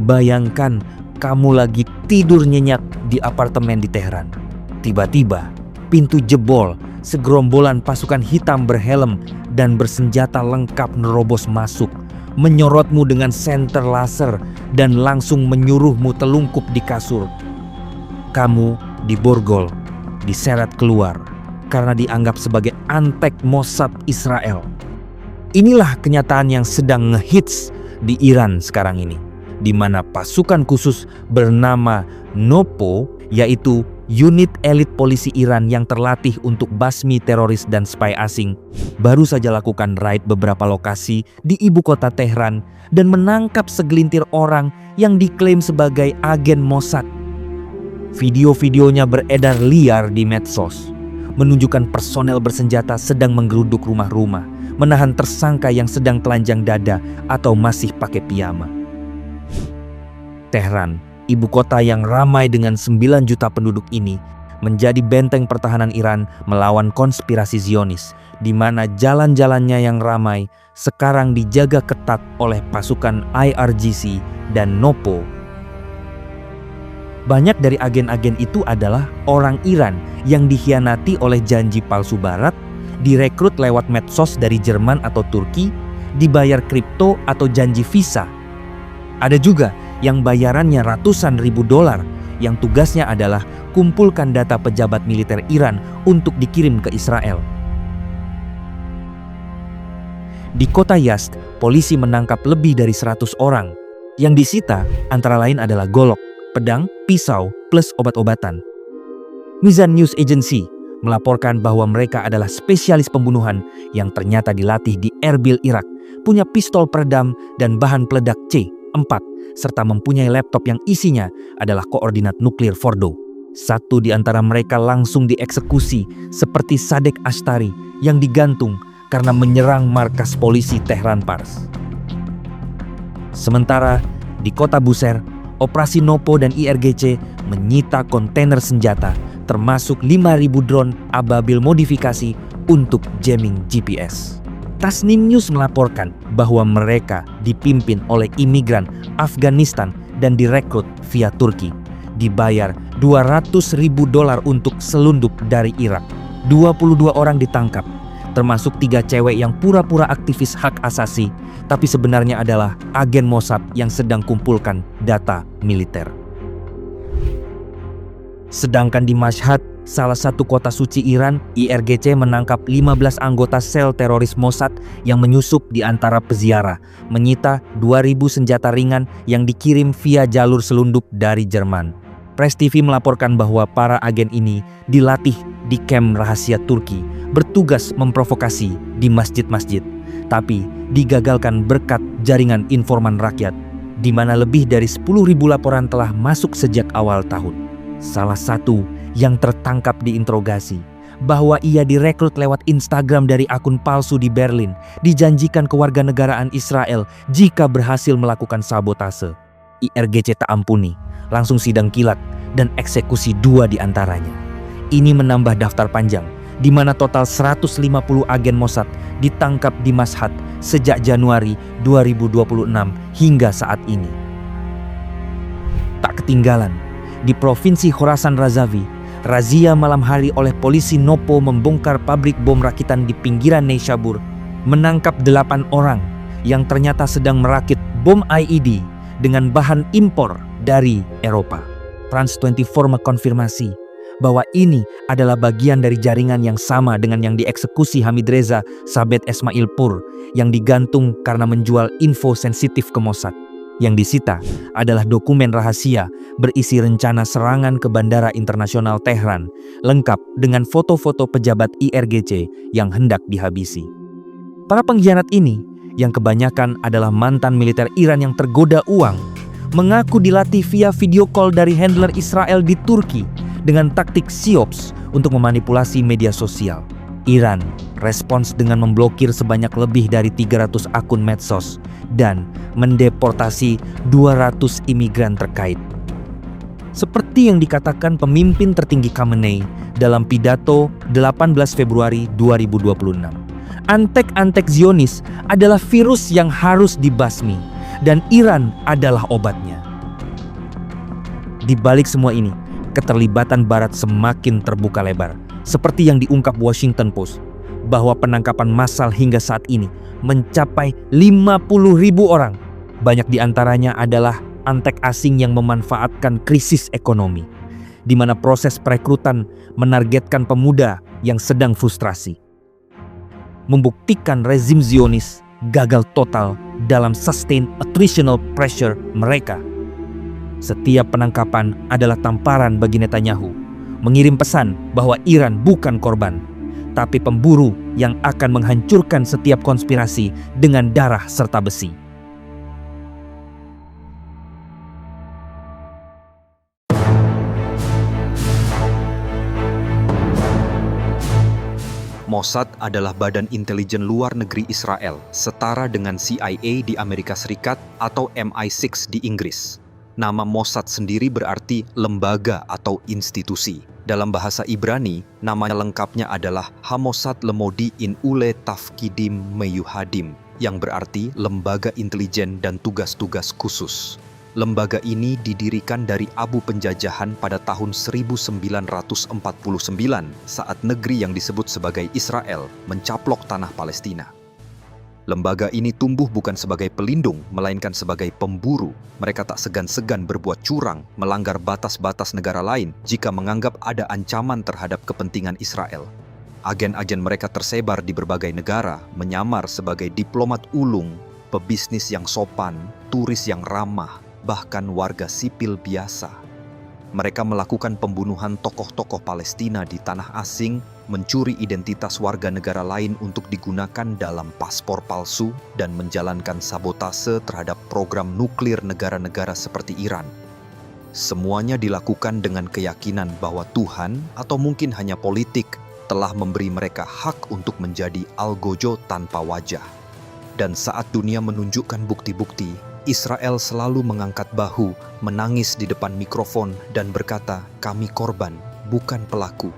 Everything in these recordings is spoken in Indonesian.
Bayangkan kamu lagi tidur nyenyak di apartemen di Teheran. Tiba-tiba pintu jebol, segerombolan pasukan hitam berhelm dan bersenjata lengkap nerobos masuk, menyorotmu dengan senter laser dan langsung menyuruhmu telungkup di kasur. Kamu diborgol, diseret keluar karena dianggap sebagai antek Mossad Israel. Inilah kenyataan yang sedang ngehits di Iran sekarang ini, di mana pasukan khusus bernama Nopo, yaitu unit elit polisi Iran yang terlatih untuk basmi teroris dan spy asing, baru saja lakukan raid beberapa lokasi di ibu kota Tehran dan menangkap segelintir orang yang diklaim sebagai agen Mossad. Video-videonya beredar liar di medsos, menunjukkan personel bersenjata sedang menggeruduk rumah-rumah, menahan tersangka yang sedang telanjang dada atau masih pakai piyama. Tehran, ibu kota yang ramai dengan 9 juta penduduk ini, menjadi benteng pertahanan Iran melawan konspirasi Zionis, di mana jalan-jalannya yang ramai sekarang dijaga ketat oleh pasukan IRGC dan Nopo. Banyak dari agen-agen itu adalah orang Iran yang dikhianati oleh janji palsu Barat, direkrut lewat medsos dari Jerman atau Turki, dibayar kripto atau janji visa. Ada juga yang bayarannya ratusan ribu dolar, yang tugasnya adalah kumpulkan data pejabat militer Iran untuk dikirim ke Israel. Di kota Yazd, polisi menangkap lebih dari 100 orang. Yang disita antara lain adalah golok, pedang, pisau, plus obat-obatan. Mizan News Agency melaporkan bahwa mereka adalah spesialis pembunuhan yang ternyata dilatih di Erbil, Irak, punya pistol peredam dan bahan peledak C4, serta mempunyai laptop yang isinya adalah koordinat nuklir Fordo. Satu di antara mereka langsung dieksekusi seperti Sadek Ashtari yang digantung karena menyerang markas polisi Tehran Pars. Sementara di kota Bushehr, operasi Nopo dan IRGC menyita kontainer senjata termasuk 5.000 drone ababil modifikasi untuk jamming GPS. Tasnim News melaporkan bahwa mereka dipimpin oleh imigran Afghanistan dan direkrut via Turki. Dibayar 200.000 dolar untuk selundup dari Irak. 22 orang ditangkap, termasuk 3 cewek yang pura-pura aktivis hak asasi, tapi sebenarnya adalah agen Mossad yang sedang kumpulkan data militer. Sedangkan di Mashhad, salah satu kota suci Iran, IRGC menangkap 15 anggota sel teroris Mossad yang menyusup di antara peziarah, menyita 2.000 senjata ringan yang dikirim via jalur selundup dari Jerman. Press TV melaporkan bahwa para agen ini dilatih di kamp rahasia Turki, bertugas memprovokasi di masjid-masjid, tapi digagalkan berkat jaringan informan rakyat, di mana lebih dari 10.000 laporan telah masuk sejak awal tahun. Salah satu yang tertangkap diinterogasi bahwa ia direkrut lewat Instagram dari akun palsu di Berlin, dijanjikan kewarganegaraan Israel jika berhasil melakukan sabotase. IRGC tak ampuni, langsung sidang kilat dan eksekusi 2 di antaranya. Ini menambah daftar panjang, di mana total 150 agen Mossad ditangkap di Mashhad sejak Januari 2026 hingga saat ini. Tak ketinggalan, di Provinsi Khorasan Razavi, razia malam hari oleh polisi Nopo membongkar pabrik bom rakitan di pinggiran Neyshabur, menangkap 8 orang yang ternyata sedang merakit bom IED dengan bahan impor dari Eropa. Trans 24 mengkonfirmasi bahwa ini adalah bagian dari jaringan yang sama dengan yang dieksekusi Hamid Reza Sabet Esmailpur yang digantung karena menjual info sensitif ke Mossad. Yang disita adalah dokumen rahasia berisi rencana serangan ke Bandara Internasional Tehran, lengkap dengan foto-foto pejabat IRGC yang hendak dihabisi. Para pengkhianat ini, yang kebanyakan adalah mantan militer Iran yang tergoda uang, mengaku dilatih via video call dari handler Israel di Turki dengan taktik SIOPS untuk memanipulasi media sosial. Iran respons dengan memblokir sebanyak lebih dari 300 akun medsos dan mendeportasi 200 imigran terkait. Seperti yang dikatakan pemimpin tertinggi Khamenei dalam pidato 18 Februari 2026. Antek-antek Zionis adalah virus yang harus dibasmi dan Iran adalah obatnya. Di balik semua ini, keterlibatan Barat semakin terbuka lebar, seperti yang diungkap Washington Post, bahwa penangkapan massal hingga saat ini mencapai 50.000 orang. Banyak di antaranya adalah antek asing yang memanfaatkan krisis ekonomi, di mana proses perekrutan menargetkan pemuda yang sedang frustrasi. Membuktikan rezim Zionis gagal total dalam sustain attritional pressure mereka. Setiap penangkapan adalah tamparan bagi Netanyahu, mengirim pesan bahwa Iran bukan korban, tapi pemburu yang akan menghancurkan setiap konspirasi dengan darah serta besi. Mossad adalah badan intelijen luar negeri Israel, setara dengan CIA di Amerika Serikat atau MI6 di Inggris. Nama Mossad sendiri berarti lembaga atau institusi. Dalam bahasa Ibrani, nama lengkapnya adalah Hamossad Lemodi in Ule Tafkidim Meyuhadim, yang berarti lembaga intelijen dan tugas-tugas khusus. Lembaga ini didirikan dari abu penjajahan pada tahun 1949 saat negeri yang disebut sebagai Israel mencaplok tanah Palestina. Lembaga ini tumbuh bukan sebagai pelindung, melainkan sebagai pemburu. Mereka tak segan-segan berbuat curang, melanggar batas-batas negara lain jika menganggap ada ancaman terhadap kepentingan Israel. Agen-agen mereka tersebar di berbagai negara, menyamar sebagai diplomat ulung, pebisnis yang sopan, turis yang ramah, bahkan warga sipil biasa. Mereka melakukan pembunuhan tokoh-tokoh Palestina di tanah asing, mencuri identitas warga negara lain untuk digunakan dalam paspor palsu, dan menjalankan sabotase terhadap program nuklir negara-negara seperti Iran. Semuanya dilakukan dengan keyakinan bahwa Tuhan, atau mungkin hanya politik, telah memberi mereka hak untuk menjadi algojo tanpa wajah. Dan saat dunia menunjukkan bukti-bukti, Israel selalu mengangkat bahu, menangis di depan mikrofon, dan berkata, "Kami korban, bukan pelaku."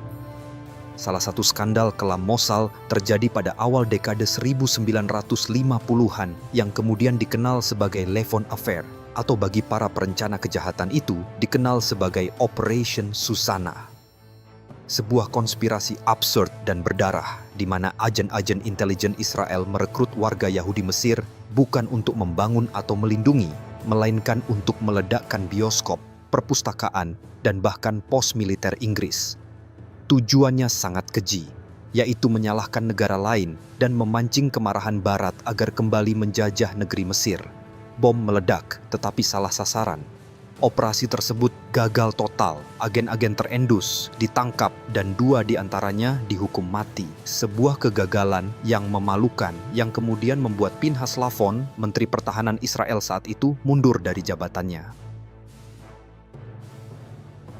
Salah satu skandal kelam Mossad terjadi pada awal dekade 1950-an yang kemudian dikenal sebagai Levon Affair, atau bagi para perencana kejahatan itu dikenal sebagai Operation Susanna. Sebuah konspirasi absurd dan berdarah di mana agen-agen intelijen Israel merekrut warga Yahudi Mesir bukan untuk membangun atau melindungi, melainkan untuk meledakkan bioskop, perpustakaan, dan bahkan pos militer Inggris. Tujuannya sangat keji, yaitu menyalahkan negara lain dan memancing kemarahan Barat agar kembali menjajah negeri Mesir. Bom meledak, tetapi salah sasaran. Operasi tersebut gagal total, agen-agen terendus, ditangkap, dan 2 diantaranya dihukum mati. Sebuah kegagalan yang memalukan yang kemudian membuat Pinhas Lavon, Menteri Pertahanan Israel saat itu, mundur dari jabatannya.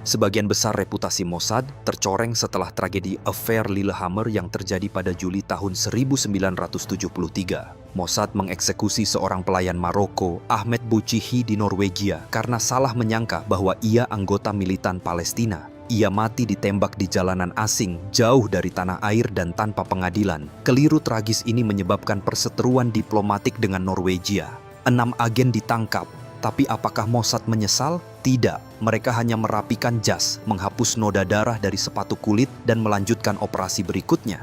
Sebagian besar reputasi Mossad tercoreng setelah tragedi Affair Lillehammer yang terjadi pada Juli tahun 1973. Mossad mengeksekusi seorang pelayan Maroko, Ahmed Bouchihi, di Norwegia karena salah menyangka bahwa ia anggota militan Palestina. Ia mati ditembak di jalanan asing, jauh dari tanah air dan tanpa pengadilan. Keliru tragis ini menyebabkan perseteruan diplomatik dengan Norwegia. 6 agen ditangkap. Tapi apakah Mossad menyesal? Tidak, mereka hanya merapikan jas, menghapus noda darah dari sepatu kulit, dan melanjutkan operasi berikutnya.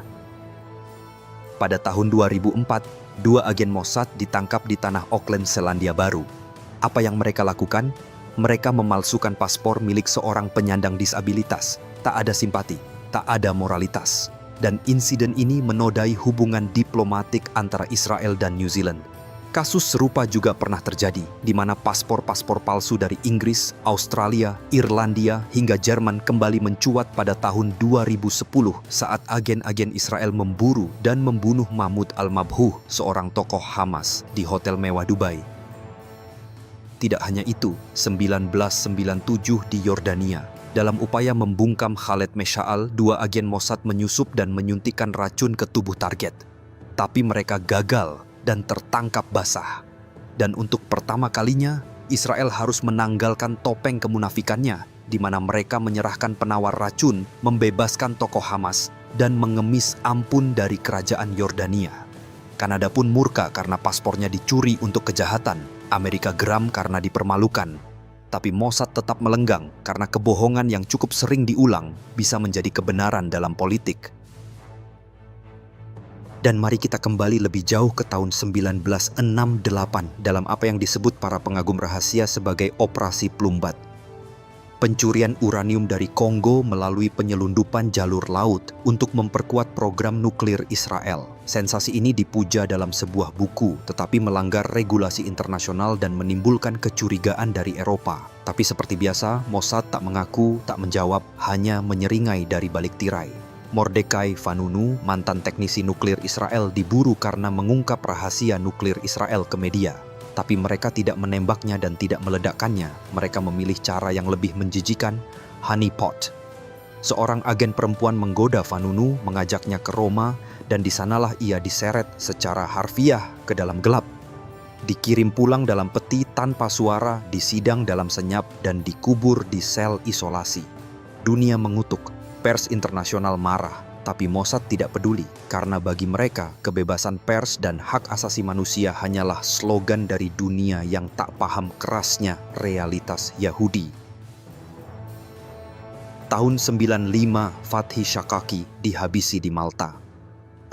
Pada tahun 2004, 2 agen Mossad ditangkap di tanah Auckland, Selandia Baru. Apa yang mereka lakukan? Mereka memalsukan paspor milik seorang penyandang disabilitas. Tak ada simpati, tak ada moralitas. Dan insiden ini menodai hubungan diplomatik antara Israel dan New Zealand. Kasus serupa juga pernah terjadi, di mana paspor-paspor palsu dari Inggris, Australia, Irlandia, hingga Jerman kembali mencuat pada tahun 2010 saat agen-agen Israel memburu dan membunuh Mahmoud al-Mabhouh, seorang tokoh Hamas, di hotel mewah Dubai. Tidak hanya itu, 1997 di Yordania, dalam upaya membungkam Khaled Meshaal, 2 agen Mossad menyusup dan menyuntikkan racun ke tubuh target. Tapi mereka gagal dan tertangkap basah. Dan untuk pertama kalinya, Israel harus menanggalkan topeng kemunafikannya di mana mereka menyerahkan penawar racun, membebaskan tokoh Hamas, dan mengemis ampun dari kerajaan Yordania. Kanada pun murka karena paspornya dicuri untuk kejahatan. Amerika geram karena dipermalukan. Tapi Mossad tetap melenggang karena kebohongan yang cukup sering diulang bisa menjadi kebenaran dalam politik. Dan mari kita kembali lebih jauh ke tahun 1968 dalam apa yang disebut para pengagum rahasia sebagai Operasi Plumbat. Pencurian uranium dari Kongo melalui penyelundupan jalur laut untuk memperkuat program nuklir Israel. Sensasi ini dipuja dalam sebuah buku, tetapi melanggar regulasi internasional dan menimbulkan kecurigaan dari Eropa. Tapi seperti biasa, Mossad tak mengaku, tak menjawab, hanya menyeringai dari balik tirai. Mordechai Vanunu, mantan teknisi nuklir Israel, diburu karena mengungkap rahasia nuklir Israel ke media. Tapi mereka tidak menembaknya dan tidak meledakkannya. Mereka memilih cara yang lebih menjijikan, honeypot. Seorang agen perempuan menggoda Vanunu, mengajaknya ke Roma, dan di sanalah ia diseret secara harfiah ke dalam gelap. Dikirim pulang dalam peti tanpa suara, disidang dalam senyap, dan dikubur di sel isolasi. Dunia mengutuk, pers internasional marah. Tapi Mossad tidak peduli, karena bagi mereka, kebebasan pers dan hak asasi manusia hanyalah slogan dari dunia yang tak paham kerasnya realitas Yahudi. Tahun 95, Fathi Shaqaqi dihabisi di Malta.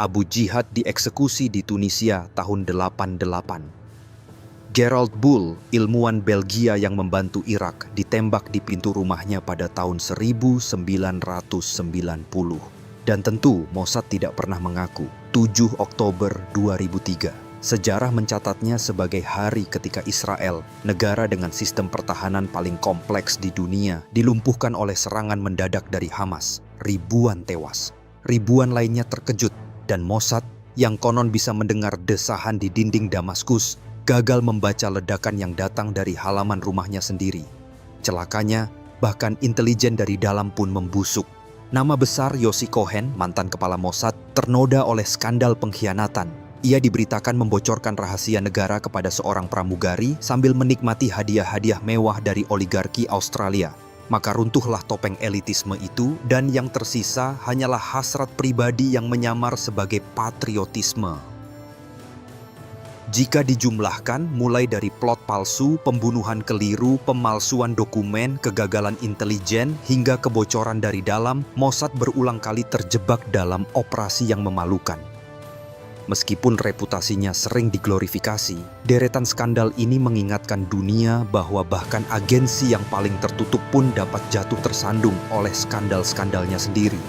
Abu Jihad dieksekusi di Tunisia tahun 88. Gerald Bull, ilmuwan Belgia yang membantu Irak, ditembak di pintu rumahnya pada tahun 1990. Dan tentu Mossad tidak pernah mengaku. 7 Oktober 2003. Sejarah mencatatnya sebagai hari ketika Israel, negara dengan sistem pertahanan paling kompleks di dunia, dilumpuhkan oleh serangan mendadak dari Hamas. Ribuan tewas. Ribuan lainnya terkejut. Dan Mossad, yang konon bisa mendengar desahan di dinding Damaskus, gagal membaca ledakan yang datang dari halaman rumahnya sendiri. Celakanya, bahkan intelijen dari dalam pun membusuk. Nama besar Yossi Cohen, mantan kepala Mossad, ternoda oleh skandal pengkhianatan. Ia diberitakan membocorkan rahasia negara kepada seorang pramugari sambil menikmati hadiah-hadiah mewah dari oligarki Australia. Maka runtuhlah topeng elitisme itu dan yang tersisa hanyalah hasrat pribadi yang menyamar sebagai patriotisme. Jika dijumlahkan, mulai dari plot palsu, pembunuhan keliru, pemalsuan dokumen, kegagalan intelijen, hingga kebocoran dari dalam, Mossad berulang kali terjebak dalam operasi yang memalukan. Meskipun reputasinya sering diglorifikasi, deretan skandal ini mengingatkan dunia bahwa bahkan agensi yang paling tertutup pun dapat jatuh tersandung oleh skandal-skandalnya sendiri.